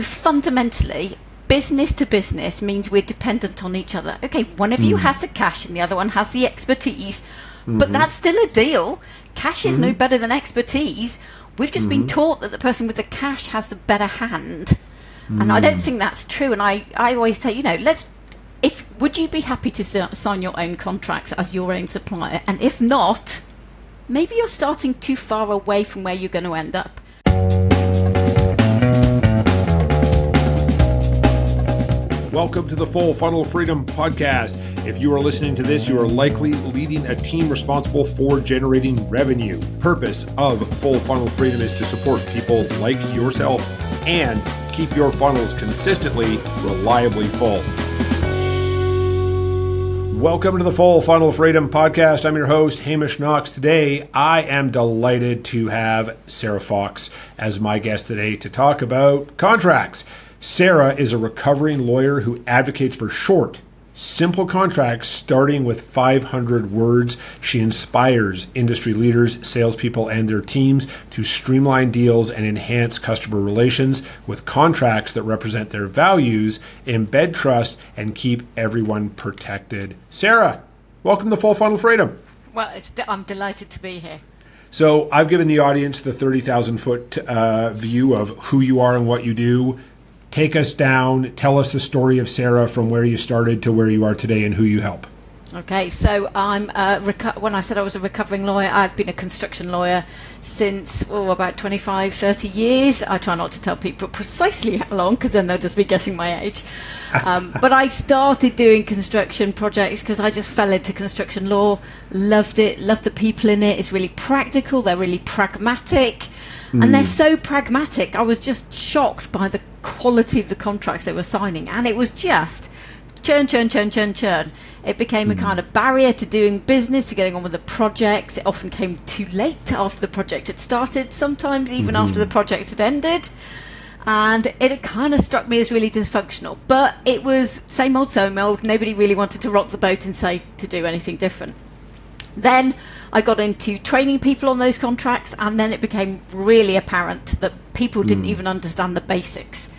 fundamentally, business to business means we're dependent on each other. Okay, one of you has the cash and the other one has the expertise, but that's still a deal. Cash is no better than expertise. We've just been taught that the person with the cash has the better hand. And I don't think that's true. And I always say, would you be happy to sign your own contracts as your own supplier? And if not, maybe you're starting too far away from where you're going to end up. Welcome to the Full Funnel Freedom Podcast. If you are listening to this, you are likely leading a team responsible for generating revenue. Purpose of Full Funnel Freedom is to support people like yourself and keep your funnels consistently, reliably full. Welcome to the Full Funnel Freedom Podcast. I'm your host, Hamish Knox. Today, I am delighted to have Sarah Fox as my guest today to talk about contracts. Sarah is a recovering lawyer who advocates for short, simple contracts starting with 500 words. She inspires industry leaders, salespeople, and their teams to streamline deals and enhance customer relations with contracts that represent their values, embed trust, and keep everyone protected. Sarah, welcome to Full Funnel Freedom. Well, I'm delighted to be here. So I've given the audience the 30,000-foot view of who you are and what you do. Take us down. Tell us the story of Sarah from where you started to where you are today and who you help. Okay, so I'm when I said I was a recovering lawyer, I've been a construction lawyer since about 25, 30 years. I try not to tell people precisely how long because then they'll just be guessing my age. But I started doing construction projects because I just fell into construction law, loved it, loved the people in it. It's really practical, they're really pragmatic. And they're so pragmatic. I was just shocked by the quality of the contracts they were signing. And it was just churn. It became a kind of barrier to doing business, to getting on with the projects. It often came too late after the project had started, sometimes even after the project had ended. And it kind of struck me as really dysfunctional. But it was same old. Nobody really wanted to rock the boat and say to do anything different. Then I got into training people on those contracts, and then it became really apparent that people didn't even understand the basics.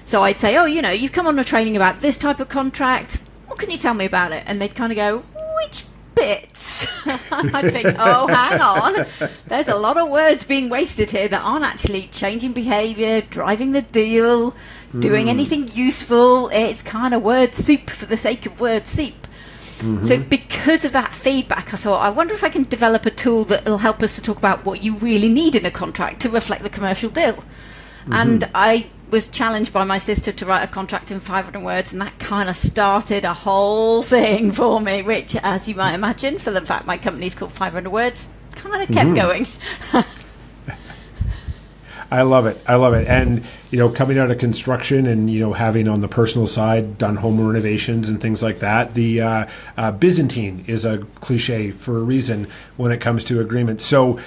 So I'd say, you've come on a training about this type of contract. What can you tell me about it? And they'd kind of go, which bits? I'd think, hang on. There's a lot of words being wasted here that aren't actually changing behavior, driving the deal, doing anything useful. It's kind of word soup for the sake of word soup. So because of that feedback, I thought, I wonder if I can develop a tool that will help us to talk about what you really need in a contract to reflect the commercial deal. And I was challenged by my sister to write a contract in 500 words, and that kind of started a whole thing for me, which, as you might imagine, for the fact my company's called 500 words, kind of kept going. I love it. And, coming out of construction and, having on the personal side done home renovations and things like that, the Byzantine is a cliche for a reason when it comes to agreements. So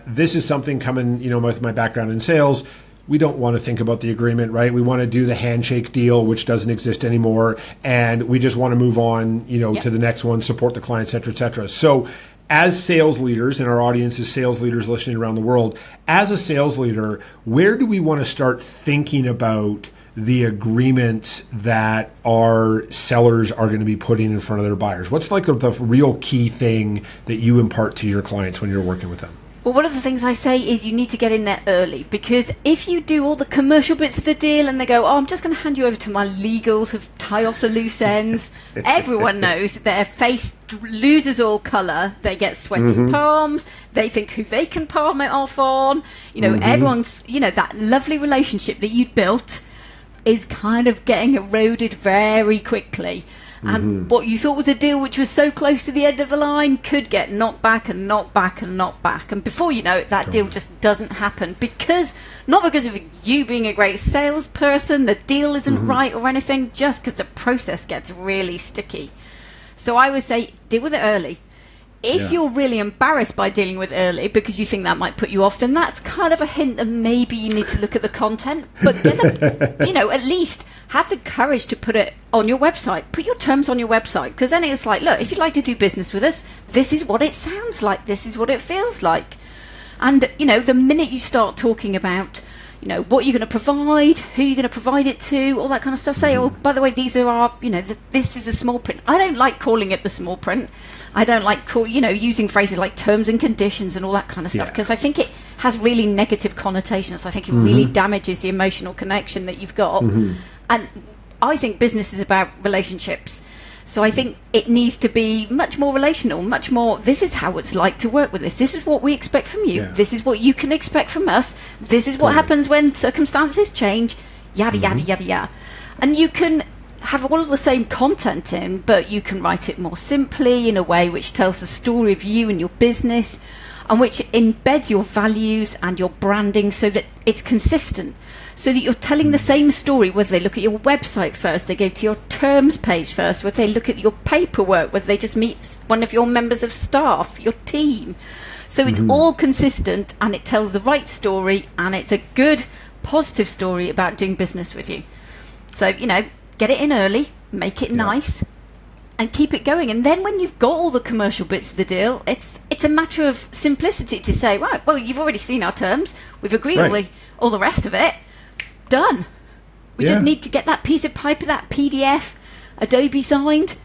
this is something coming, with my background in sales. We don't want to think about the agreement, right? We want to do the handshake deal, which doesn't exist anymore. And we just want to move on, to the next one, support the client, et cetera, et cetera. So as sales leaders, and our audience is sales leaders listening around the world, as a sales leader, where do we want to start thinking about the agreements that our sellers are going to be putting in front of their buyers? What's like the real key thing that you impart to your clients when you're working with them? Well, one of the things I say is you need to get in there early, because if you do all the commercial bits of the deal and they go, I'm just going to hand you over to my legal to tie off the loose ends, everyone knows their face loses all colour, they get sweaty palms, they think who they can palm it off on, everyone's, that lovely relationship that you'd built is kind of getting eroded very quickly. And what you thought was a deal which was so close to the end of the line could get knocked back. And before you know it, that deal just doesn't happen. Not because of you being a great salesperson, the deal isn't right or anything, just because the process gets really sticky. So I would say deal with it early. If you're really embarrassed by dealing with early because you think that might put you off, then that's kind of a hint that maybe you need to look at the content. But at least have the courage to put it on your website. Put your terms on your website, because then it's like, look, if you'd like to do business with us, this is what it sounds like. This is what it feels like. And, the minute you start talking about, what you're going to provide, who you're going to provide it to, all that kind of stuff. Say, oh, by the way, these are our, this is a small print. I don't like calling it the small print. I don't like using phrases like terms and conditions and all that kind of stuff, because I think it has really negative connotations. I think it really damages the emotional connection that you've got. And I think business is about relationships. So I think it needs to be much more relational, much more, this is how it's like to work with this. This is what we expect from you. Yeah. This is what you can expect from us. This is what happens when circumstances change, yada, yada, yada, yada. And you can have all of the same content in, but you can write it more simply in a way which tells the story of you and your business, and which embeds your values and your branding so that it's consistent. So that you're telling the same story, whether they look at your website first, they go to your terms page first, whether they look at your paperwork, whether they just meet one of your members of staff, your team. So it's all consistent, and it tells the right story, and it's a good, positive story about doing business with you. So, get it in early, make it nice, and keep it going. And then when you've got all the commercial bits of the deal, it's a matter of simplicity to say, right, well, you've already seen our terms, we've agreed all the rest of it. Done. We just need to get that piece of paper, that PDF, Adobe signed.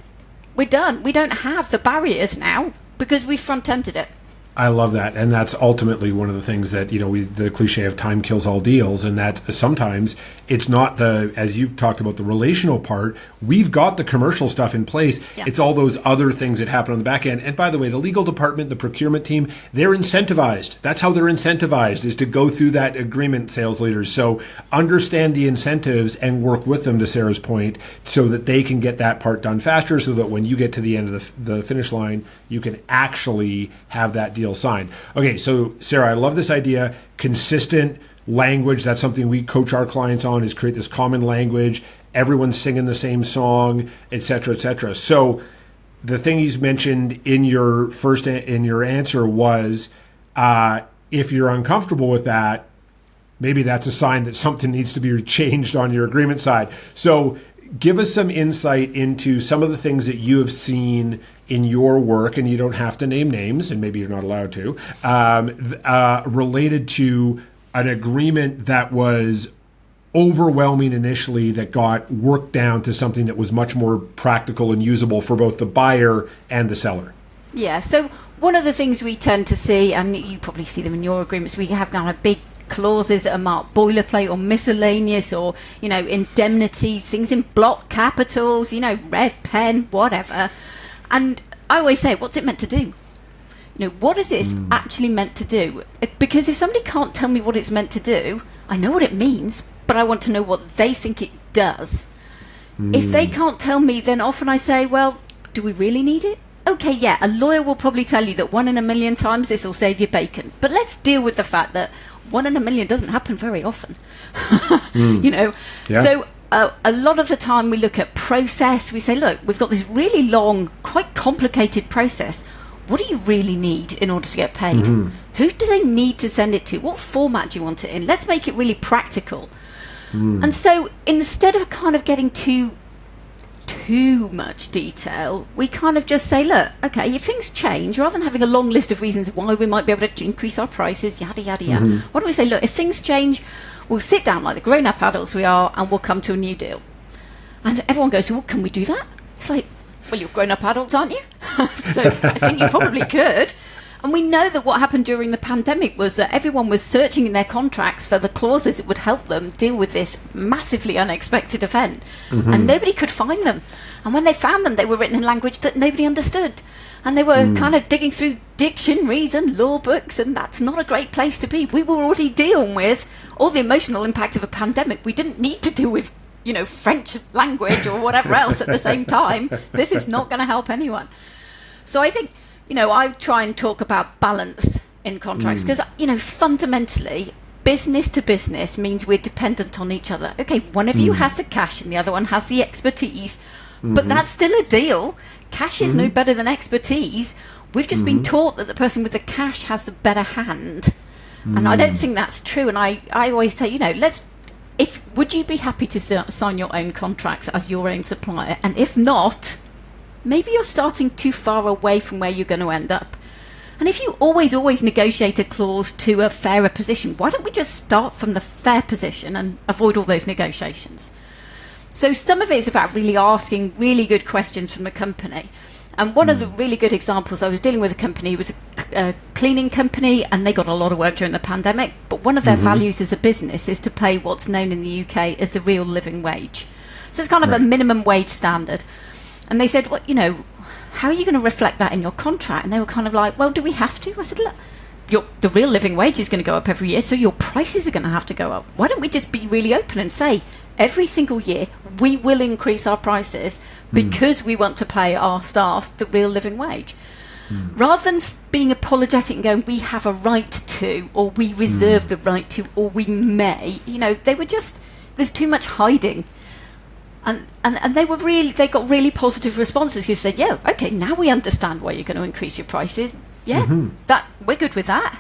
We're done. We don't have the barriers now because we've front-ended it. I love that, and that's ultimately one of the things that the cliche of time kills all deals, and that sometimes it's not as you talked about, the relational part. We've got the commercial stuff in place. Yeah. It's all those other things that happen on the back end. And by the way, the legal department, the procurement team, they're incentivized. That's how they're incentivized, is to go through that agreement, sales leaders. So understand the incentives and work with them, to Sarah's point, so that they can get that part done faster, so that when you get to the end of the finish line, you can actually have that deal signed. Okay, so Sarah, I love this idea. Consistent language. That's something we coach our clients on, is create this common language. Everyone's singing the same song, et cetera, et cetera. So the thing he's mentioned in your answer was, if you're uncomfortable with that, maybe that's a sign that something needs to be changed on your agreement side. So give us some insight into some of the things that you have seen in your work, and you don't have to name names, and maybe you're not allowed to, related to an agreement that was overwhelming initially, that got worked down to something that was much more practical and usable for both the buyer and the seller. Yeah, so one of the things we tend to see, and you probably see them in your agreements, we have kind of big clauses that are marked boilerplate or miscellaneous, or indemnity, things in block capitals, red pen, whatever. And I always say, what's it meant to do? What is this actually meant to do? Because if somebody can't tell me what it's meant to do, I know what it means, but I want to know what they think it does. If they can't tell me, then often I say, well, do we really need it? Okay, yeah, a lawyer will probably tell you that 1 in a million times this will save you bacon. But let's deal with the fact that 1 in a million doesn't happen very often. Yeah. So a lot of the time we look at process. We say, look, we've got this really long, quite complicated process. What do you really need in order to get paid? Who do they need to send it to? What format do you want it in? Let's make it really practical. And so instead of kind of getting too much detail, we kind of just say, look, okay, if things change, rather than having a long list of reasons why we might be able to increase our prices, yada, yada, yada, why don't we say, look, if things change, we'll sit down like the grown-up adults we are, and we'll come to a new deal. And everyone goes, well, can we do that? It's like, well, you're grown-up adults, aren't you? So I think you probably could. And we know that what happened during the pandemic was that everyone was searching in their contracts for the clauses that would help them deal with this massively unexpected event. And nobody could find them. And when they found them, they were written in language that nobody understood. And they were kind of digging through dictionaries and law books, and that's not a great place to be. We were already dealing with all the emotional impact of a pandemic. We didn't need to deal with, French language or whatever else at the same time. This is not going to help anyone. So I think, I try and talk about balance in contracts because, fundamentally, business to business means we're dependent on each other. Okay, one of you has the cash and the other one has the expertise, but that's still a deal. Cash is no better than expertise. We've just been taught that the person with the cash has the better hand. And I don't think that's true. And I always say, would you be happy to sign your own contracts as your own supplier? And if not, maybe you're starting too far away from where you're going to end up. And if you always negotiate a clause to a fairer position, why don't we just start from the fair position and avoid all those negotiations? So some of it is about really asking really good questions from the company. And one of the really good examples, I was dealing with a company, it was a cleaning company, and they got a lot of work during the pandemic. But one of their values as a business is to pay what's known in the UK as the real living wage. So it's kind of a minimum wage standard. And they said, well, you know, how are you going to reflect that in your contract? And they were kind of like, well, do we have to? I said, look, the real living wage is going to go up every year, so your prices are going to have to go up. Why don't we just be really open and say, every single year, we will increase our prices because we want to pay our staff the real living wage. Rather than being apologetic and going, we have a right to, or we reserve the right to, or we may, you know, they were just, there's too much hiding. And they got really positive responses who said, yeah, okay, now we understand why you're going to increase your prices. Yeah, that we're good with that.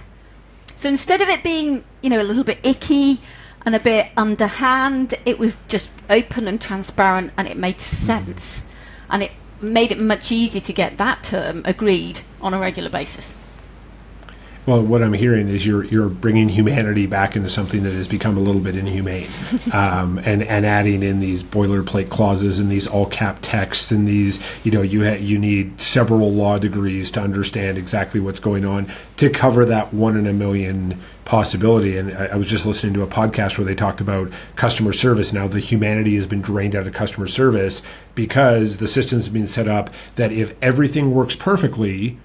So instead of it being, you know, a little bit icky and a bit underhand, it was just open and transparent, and it made sense. And it made it much easier to get that term agreed on a regular basis. Well, what I'm hearing is you're bringing humanity back into something that has become a little bit inhumane, and adding in these boilerplate clauses and these all cap texts and these, you know, you need several law degrees to understand exactly what's going on to cover that 1 in a million possibility. And I was just listening to a podcast where they talked about customer service. Now the humanity has been drained out of customer service because the system's been set up that if everything works perfectly,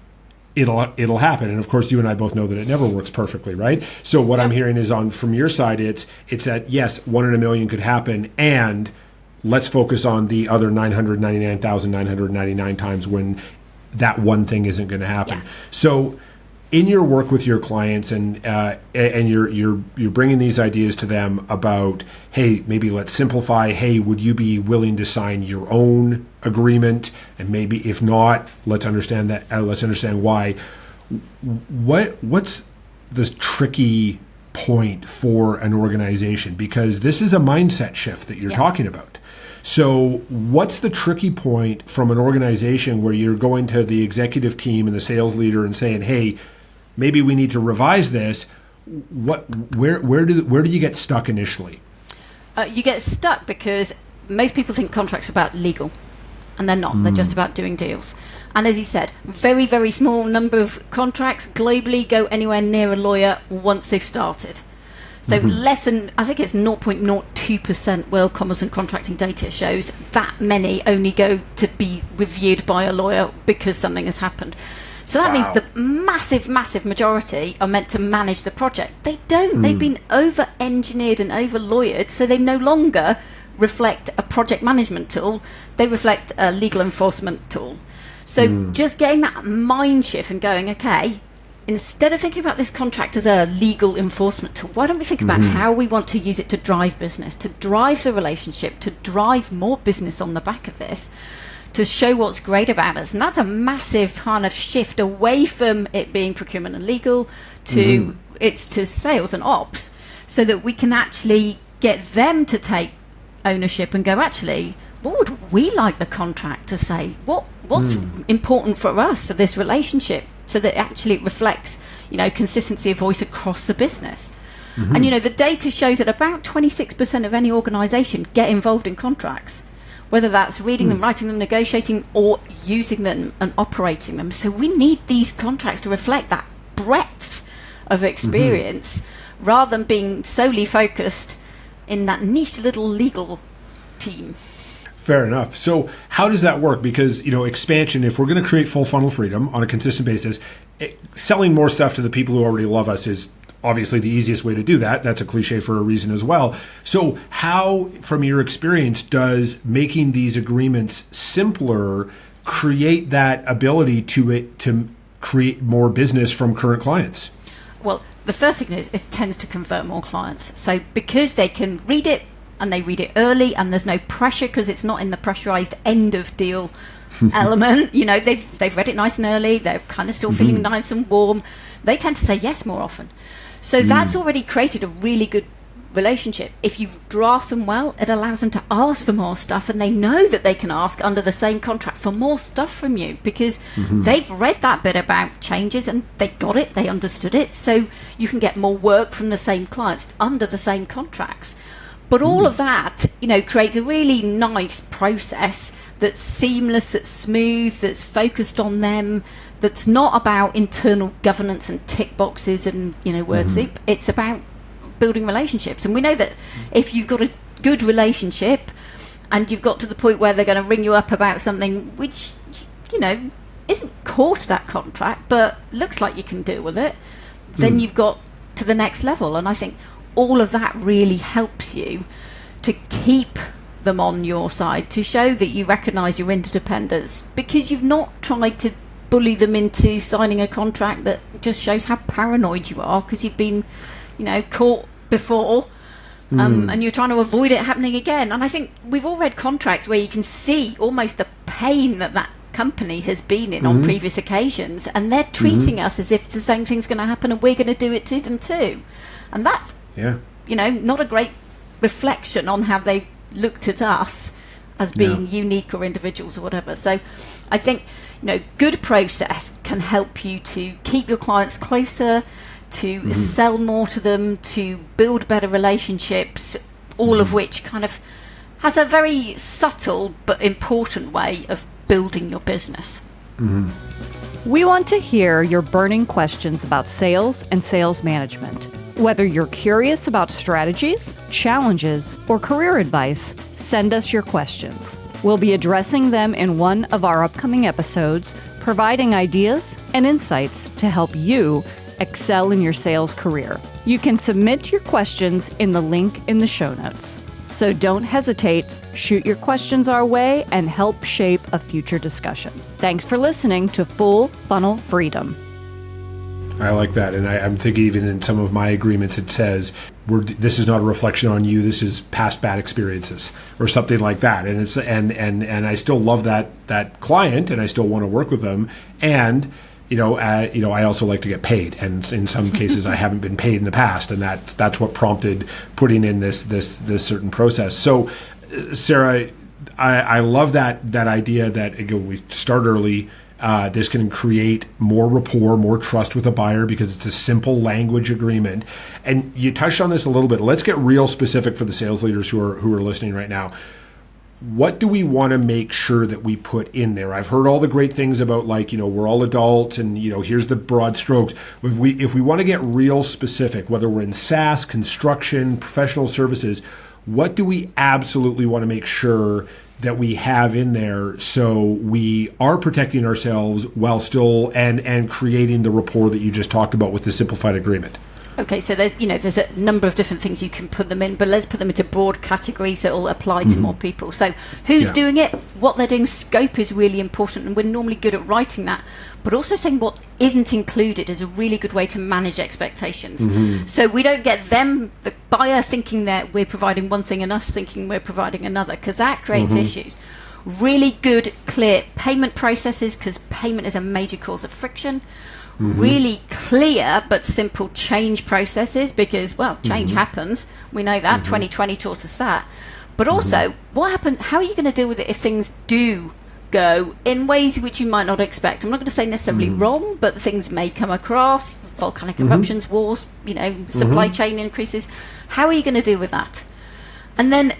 it'll happen. And of course, you and I both know that it never works perfectly, right? So what I'm hearing is from your side, it's that yes, 1 in a million could happen, and let's focus on the other 999,999 times when that one thing isn't going to happen. Yeah. So in your work with your clients, and you're bringing these ideas to them about, hey, maybe let's simplify. Hey, would you be willing to sign your own agreement? And maybe if not, let's understand that. Let's understand why. What's this tricky point for an organization? Because this is a mindset shift that you're talking about. So what's the tricky point from an organization where you're going to the executive team and the sales leader and saying, hey, maybe we need to revise this? Where do you get stuck initially? You get stuck because most people think contracts are about legal, and they're not. They're just about doing deals. And as you said, very, very small number of contracts globally go anywhere near a lawyer once they've started. So less than, I think it's 0.02% World Commerce and Contracting data shows that many only go to be reviewed by a lawyer because something has happened. So that means the massive, massive majority are meant to manage the project. They don't. They've been over-engineered and over-lawyered, so they no longer reflect a project management tool. They reflect a legal enforcement tool. So just getting that mind shift and going, okay, instead of thinking about this contract as a legal enforcement tool, why don't we think about how we want to use it to drive business, to drive the relationship, to drive more business on the back of this, to show what's great about us. And that's a massive kind of shift away from it being procurement and legal to it's to sales and ops, so that we can actually get them to take ownership and go, actually, what would we like the contract to say? What's important for us for this relationship, so that actually it reflects, you know, consistency of voice across the business. And, you know, the data shows that about 26% of any organisation get involved in contracts, whether that's reading them, writing them, negotiating, or using them and operating them. So we need these contracts to reflect that breadth of experience rather than being solely focused in that niche little legal team. Fair enough. So how does that work? Because, you know, expansion, if we're going to create full funnel freedom on a consistent basis, selling more stuff to the people who already love us is obviously the easiest way to do that. That's a cliche for a reason as well. So how, from your experience, does making these agreements simpler create that ability to create more business from current clients? Well, the first thing is it tends to convert more clients. So because they can read it, and they read it early, and there's no pressure because it's not in the pressurized end of deal element. You know, they've read it nice and early. They're kind of still feeling nice and warm. They tend to say yes more often. So that's already created a really good relationship. If you draft them well, it allows them to ask for more stuff, and they know that they can ask under the same contract for more stuff from you because they've read that bit about changes and they got it, they understood it, so you can get more work from the same clients under the same contracts. But all of that, creates a really nice process that's seamless, that's smooth, that's focused on them, that's not about internal governance and tick boxes and, word soup. It's about building relationships. And we know that if you've got a good relationship and you've got to the point where they're going to ring you up about something which, isn't core to that contract, but looks like you can deal with it, then you've got to the next level. And I think all of that really helps you to keep them on your side, to show that you recognise your interdependence, because you've not tried to bully them into signing a contract that just shows how paranoid you are because you've been, caught before, and you're trying to avoid it happening again. And I think we've all read contracts where you can see almost the pain that company has been in on previous occasions, and they're treating us as if the same thing's going to happen and we're going to do it to them too. And that's, not a great reflection on how they've looked at us as being unique or individuals or whatever. So I think, good process can help you to keep your clients closer, to sell more to them, to build better relationships, all of which kind of has a very subtle but important way of building your business. We want to hear your burning questions about sales and sales management. Whether you're curious about strategies, challenges, or career advice, send us your questions. We'll be addressing them in one of our upcoming episodes, providing ideas and insights to help you excel in your sales career. You can submit your questions in the link in the show notes. So don't hesitate, shoot your questions our way and help shape a future discussion. Thanks for listening to Full Funnel Freedom. I like that, and I'm thinking even in some of my agreements it says this is not a reflection on you. This is past bad experiences or something like that. And it's and I still love that client, and I still want to work with them. And I also like to get paid, and in some cases I haven't been paid in the past, and that's what prompted putting in this certain process. So, Sarah, I love that idea that again, we start early. This can create more rapport, more trust with a buyer because it's a simple language agreement. And you touched on this a little bit. Let's get real specific for the sales leaders who are listening right now. What do we want to make sure that we put in there? I've heard all the great things about we're all adults and, here's the broad strokes. If we want to get real specific, whether we're in SaaS, construction, professional services, what do we absolutely want to make sure that we have in there so we are protecting ourselves while still and creating the rapport that you just talked about with the simplified agreement? Okay, so there's a number of different things you can put them in, but let's put them into broad categories so it'll apply to more people. So who's doing it, what they're doing, scope is really important, and we're normally good at writing that, but also saying what isn't included is a really good way to manage expectations. So we don't get them, the buyer, thinking that we're providing one thing and us thinking we're providing another, because that creates issues. Really good, clear payment processes, because payment is a major cause of friction. Really clear but simple change processes, because change happens, we know that. 2020 taught us that. But also, what happens, how are you going to deal with it if things do go in ways which you might not expect? I'm not going to say necessarily wrong, but things may come across, volcanic eruptions, wars, supply chain increases. How are you going to deal with that? And then,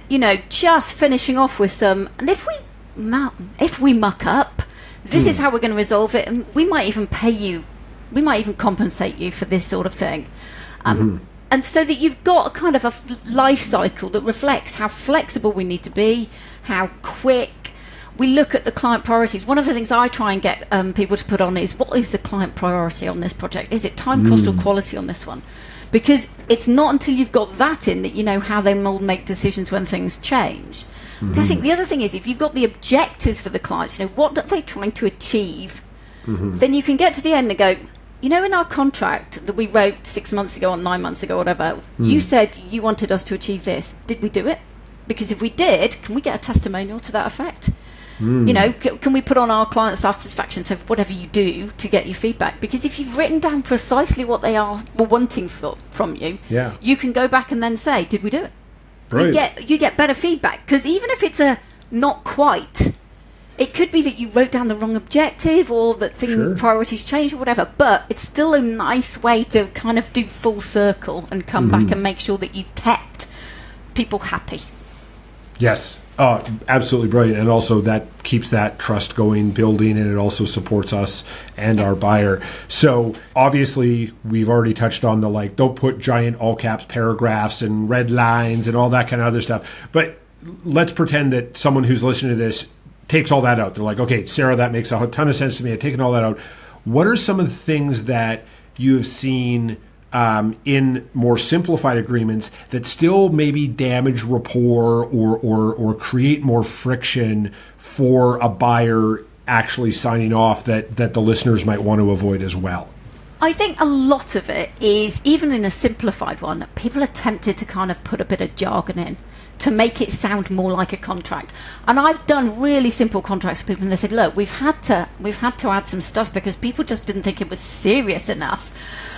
just finishing off with some, and if we muck up, this is how we're going to resolve it, and we might even pay you. We might even compensate you for this sort of thing. And so that you've got a kind of a life cycle that reflects how flexible we need to be, how quick. We look at the client priorities. One of the things I try and get people to put on is, what is the client priority on this project? Is it time, cost or quality on this one? Because it's not until you've got that in that you know how they will make decisions when things change. But I think the other thing is, if you've got the objectives for the clients, what are they trying to achieve? Then you can get to the end and go, in our contract that we wrote 6 months ago or 9 months ago, whatever, you said you wanted us to achieve this. Did we do it? Because if we did, can we get a testimonial to that effect? You know, can we put on our client satisfaction, so whatever you do to get your feedback? Because if you've written down precisely what they were wanting from you, you can go back and then say, did we do it? You get better feedback, because even if it's a not quite, it could be that you wrote down the wrong objective, or that priorities change or whatever, but it's still a nice way to kind of do full circle and come back and make sure that you kept people happy. Yes. Oh, absolutely brilliant. And also that keeps that trust going, building, and it also supports us and our buyer. So obviously we've already touched on the don't put giant all caps paragraphs and red lines and all that kind of other stuff. But let's pretend that someone who's listening to this takes all that out. They're like, okay, Sarah, that makes a ton of sense to me. I've taken all that out. What are some of the things that you have seen in more simplified agreements that still maybe damage rapport or create more friction for a buyer actually signing off that the listeners might want to avoid as well? I think a lot of it is, even in a simplified one, people are tempted to kind of put a bit of jargon in to make it sound more like a contract. And I've done really simple contracts with people, and they said, look, we've had to add some stuff because people just didn't think it was serious enough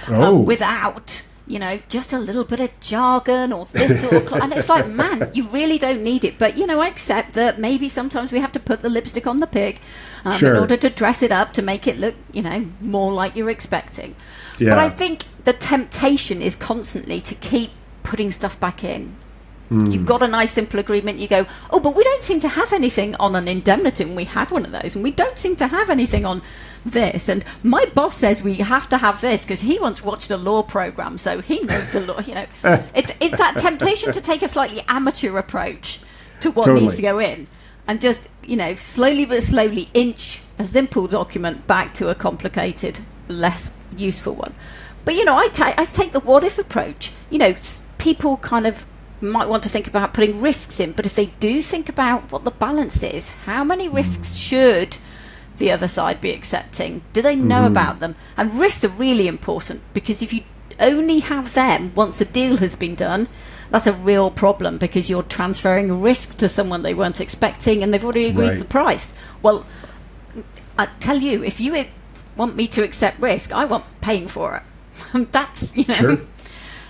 without, you know, just a little bit of jargon or this sort of and it's like, man, you really don't need it. But, you know, I accept that maybe sometimes we have to put the lipstick on the pig in order to dress it up to make it look, you know, more like you're expecting. But I think the temptation is constantly to keep putting stuff back in. You've got a nice simple agreement, you go, oh, but we don't seem to have anything on an indemnity, and we had one of those, and we don't seem to have anything on this, and my boss says we have to have this because he once watched a law program, so he knows the law. You know, it's that temptation to take a slightly amateur approach to what needs to go in, and just, you know, slowly but slowly inch a simple document back to a complicated, less useful one. But, you know, I take the what if approach. You know, people kind of might want to think about putting risks in, but if they do think about what the balance is, how many risks should the other side be accepting? Do they know about them? And risks are really important, because if you only have them once the deal has been done, that's a real problem, because you're transferring a risk to someone they weren't expecting and they've already agreed the price. Well, I tell you, if you want me to accept risk, I want paying for it. That's, you know,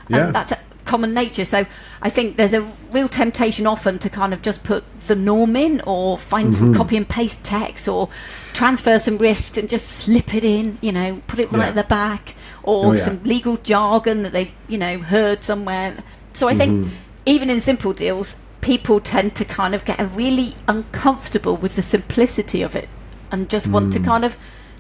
and that's a common nature. So I think there's a real temptation often to kind of just put the norm in, or find some copy and paste text, or transfer some risks and just slip it in, you know, put it right at the back, or some legal jargon that they've, you know, heard somewhere. So I think even in simple deals, people tend to kind of get really uncomfortable with the simplicity of it, and just want to kind of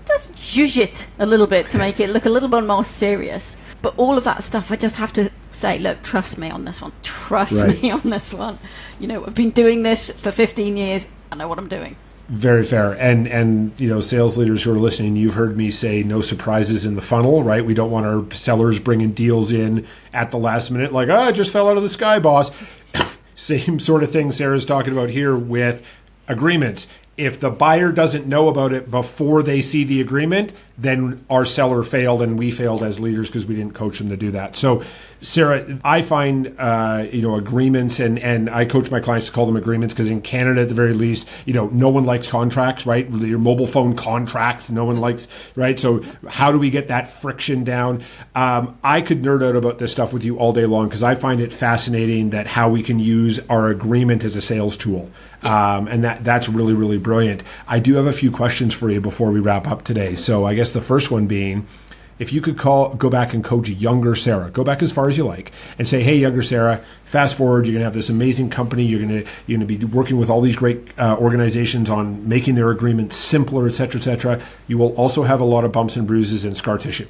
just zhuzh it a little bit to make it look a little bit more serious. But all of that stuff, I just have to say, look, trust me on this one. Trust me on this one. You know, I've been doing this for 15 years. I know what I'm doing. Very fair. And you know, sales leaders who are listening, you've heard me say no surprises in the funnel, right? We don't want our sellers bringing deals in at the last minute, like, oh, it just fell out of the sky, boss. Same sort of thing Sarah's talking about here with agreements. If the buyer doesn't know about it before they see the agreement, then our seller failed and we failed as leaders because we didn't coach them to do that. So, Sarah, I find, you know, agreements, and I coach my clients to call them agreements, because in Canada, at the very least, you know, no one likes contracts, right? Your mobile phone contract, no one likes, right? So how do we get that friction down? I could nerd out about this stuff with you all day long, because I find it fascinating that how we can use our agreement as a sales tool. And that's really, really brilliant. I do have a few questions for you before we wrap up today. So I guess the first one being, if you could go back and coach younger Sarah, go back as far as you like, and say, hey, younger Sarah, fast forward, you're going to have this amazing company. You're going to be working with all these great organizations on making their agreements simpler, et cetera, et cetera. You will also have a lot of bumps and bruises and scar tissue.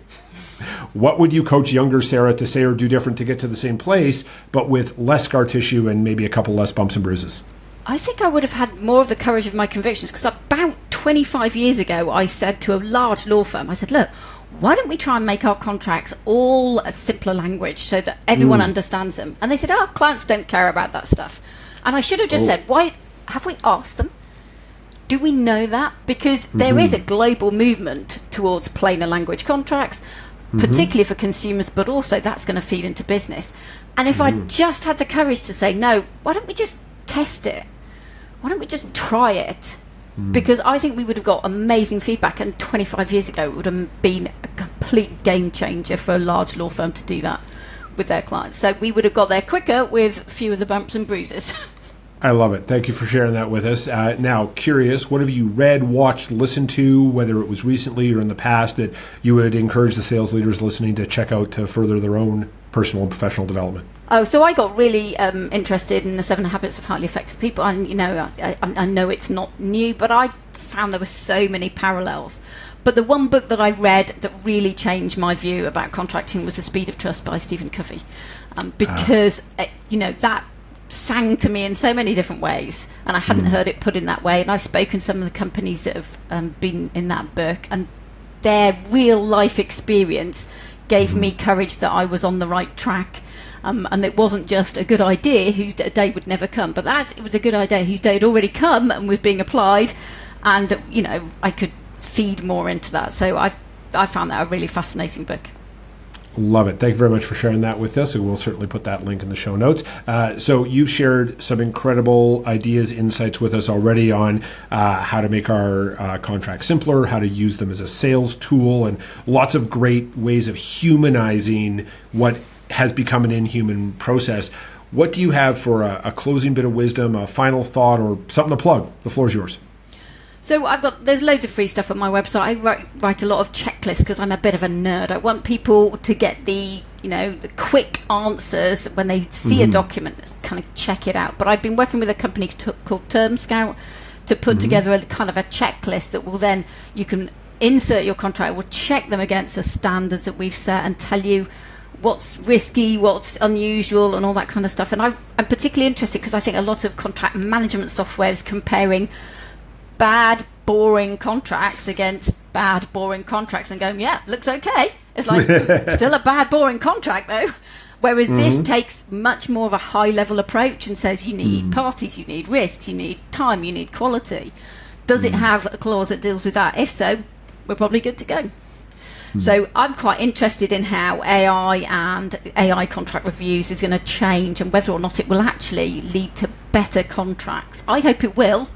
What would you coach younger Sarah to say or do different to get to the same place, but with less scar tissue and maybe a couple less bumps and bruises? I think I would have had more of the courage of my convictions, because about 25 years ago, I said to a large law firm, I said, look, why don't we try and make our contracts all a simpler language so that everyone understands them? And they said, our clients don't care about that stuff. And I should have just said, why have we asked them? Do we know that? Because there is a global movement towards plainer language contracts, particularly for consumers, but also that's going to feed into business. And if I just had the courage to say, no, why don't we just test it? Why don't we just try it Because I think we would have got amazing feedback, and 25 years ago it would have been a complete game changer for a large law firm to do that with their clients. So we would have got there quicker with fewer of the bumps and bruises. I love it. Thank you for sharing that with us. Now, curious, what have you read, watched, listened to, whether it was recently or in the past, that you would encourage the sales leaders listening to check out to further their own personal and professional development? Oh, so I got really interested in the 7 Habits of Highly Effective People. And, I know it's not new, but I found there were so many parallels. But the one book that I read that really changed my view about contracting was The Speed of Trust by Stephen Covey. Because, that sang to me in so many different ways, and I hadn't heard it put in that way. And I've spoken to some of the companies that have been in that book, and their real life experience gave me courage that I was on the right track. And it wasn't just a good idea whose day would never come, but it was a good idea whose day had already come and was being applied, and I could feed more into that. So I found that a really fascinating book. Love it. Thank you very much for sharing that with us. And we'll certainly put that link in the show notes. So you've shared some incredible ideas, insights with us already on how to make our contracts simpler, how to use them as a sales tool, and lots of great ways of humanizing what has become an inhuman process. What do you have for a closing bit of wisdom, a final thought, or something to plug? The floor is yours. So there's loads of free stuff on my website. I write a lot of checklists because I'm a bit of a nerd. I want people to get the quick answers when they see a document, kind of check it out. But I've been working with a company called Term Scout to put together a kind of a checklist that will then, you can insert your contract, will check them against the standards that we've set and tell you what's risky, what's unusual, and all that kind of stuff. And I'm particularly interested because I think a lot of contract management software is comparing bad, boring contracts against bad, boring contracts and going, yeah, looks okay. It's like, still a bad, boring contract though. Whereas this takes much more of a high-level approach and says you need parties, you need risks, you need time, you need quality. Does it have a clause that deals with that? If so, we're probably good to go. So I'm quite interested in how AI and AI contract reviews is going to change and whether or not it will actually lead to better contracts. I hope it will.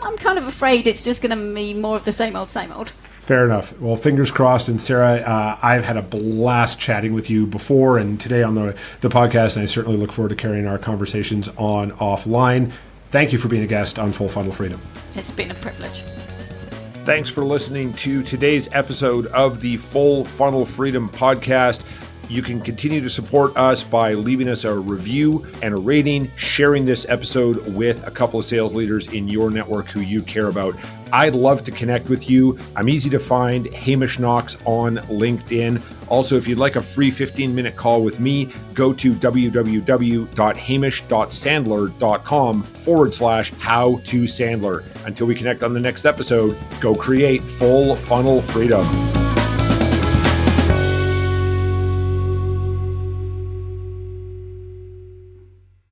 I'm kind of afraid it's just going to be more of the same old, same old. Fair enough. Well, fingers crossed. And Sarah, I've had a blast chatting with you before and today on the podcast, and I certainly look forward to carrying our conversations on offline. Thank you for being a guest on Full Funnel Freedom. It's been a privilege. Thanks for listening to today's episode of the Full Funnel Freedom podcast. You can continue to support us by leaving us a review and a rating, sharing this episode with a couple of sales leaders in your network who you care about. I'd love to connect with you. I'm easy to find, Hamish Knox on LinkedIn. Also, if you'd like a free 15-minute call with me, go to www.hamish.sandler.com/how-to-sandler. Until we connect on the next episode, go create full funnel freedom.